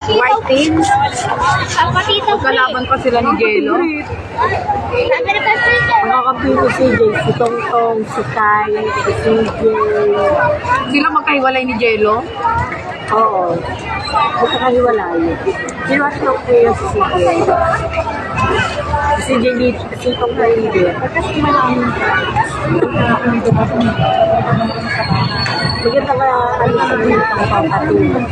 White team. Magkalaban pa sila ni Jello. Ang kakapito si Jay, si Tongtong, si Kai, si CJ. Sila magkahiwalay ni Jello. Oo. Magkakahiwalay. Sinuwas ko po yung si CJ. Si CJ dito, si Tongtong dito. Kasi maraming maganda ka, ano sa dito ang pampatulog.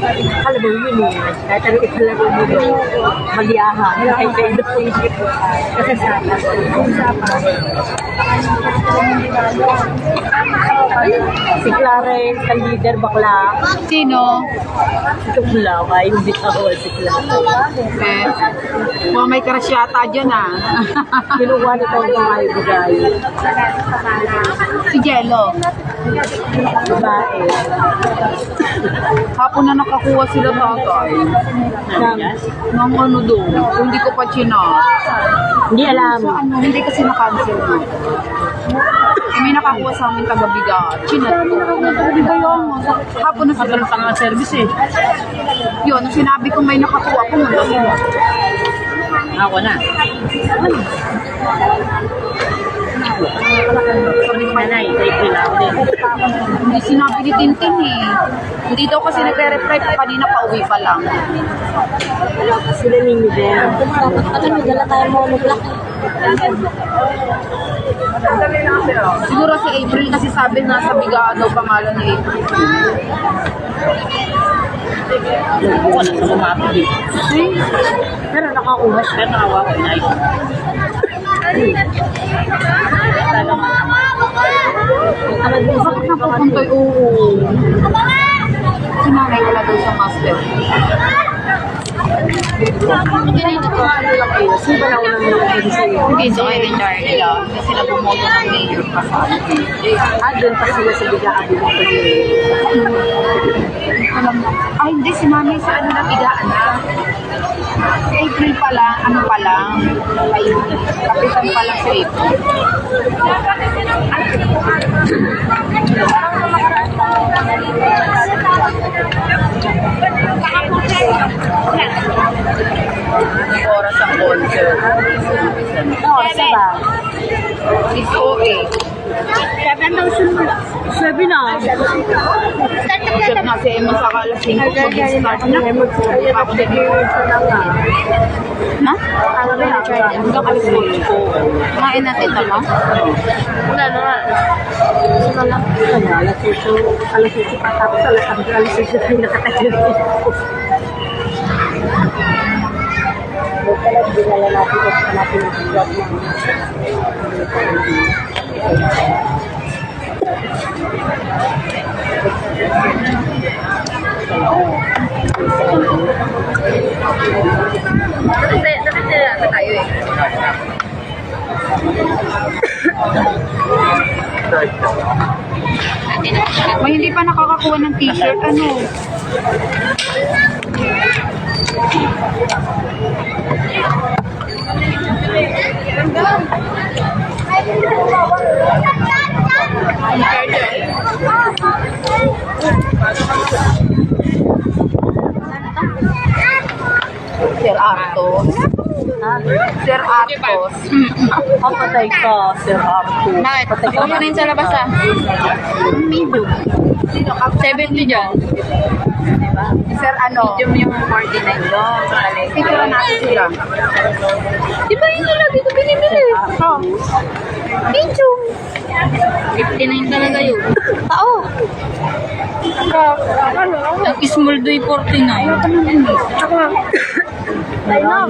Alam mo yun eh. Kahit ano ikalaro mo doon. Maliyahan. Ay, kayo doon. Kasi sana. Si Clarence, ang leader bakla. Sino? Si Kumlawa, hindi ako si Clarence. Eh, mga may crush yata dyan ah. Kinuha na tayo ng mga ibigay. Si Jello. Babae. Hapon na nakakuha sila tatay. Nang ano doon. Hindi ko pa chinat. Hindi alam. Sa ano, hindi kasi na-cancel na. May nakakuha sa amin taga-biga. Chinat ko. Hindi kayo. Hapon na sila sa service eh. Yun, nung sinabi ko may nakakuha, pumunta sila. Ako na. Nanay, tayo lang din. Hindi sinabi ni Tintin eh. Hindi daw kasi nagre-reply pa kanina pa uwi pa lang. Sila ni Miguel. Ano, may dala tayo monoblock. Siguro si April kasi sabi na sa biga daw pangalan ni April. Wala sa lumapit eh. Pero nakakuha siya. Pero nakakuha ko na ito. Bakit napupunto'y oo? Sinanay wala daw sa master. Sino ba na unang nilagay sa'yo? Hindi, so kayo rin Charlie lang. Kasi sila bumoto ng mayor kasama. Doon pa sila sa bigaan ng Alam mo, ay hindi, si Mami sa ano na bigaan na. Si April pala, ano pa lang, ay kapitan pa lang si April. Oras ang concert. oras na ba? 6:08. 7 na. Check na si Emma sa alas 5 mag-start na. Na? Hanggang alas 8 ko. Kumain natin ito, no? Wala na nga. Alas 8 pa tapos alas 8 tayo nakatagal. Pala, dinala natin at natin ang vlog ng Nakita tayo eh. May hindi pa nakakakuha ng t-shirt, ano? Sir Artos. Sir Artos. Patay ka, Sir Arthur. Bakit? Huwag mo na yun sa labas ah. Medium. 70 dyan. Diba? Sir ano? Medium yung 49 doon. Picture natin sila. Diba yun nila dito binibili? Oo. Medium. 59 talaga yun. Oo. Small doy 49. Tsaka, I know.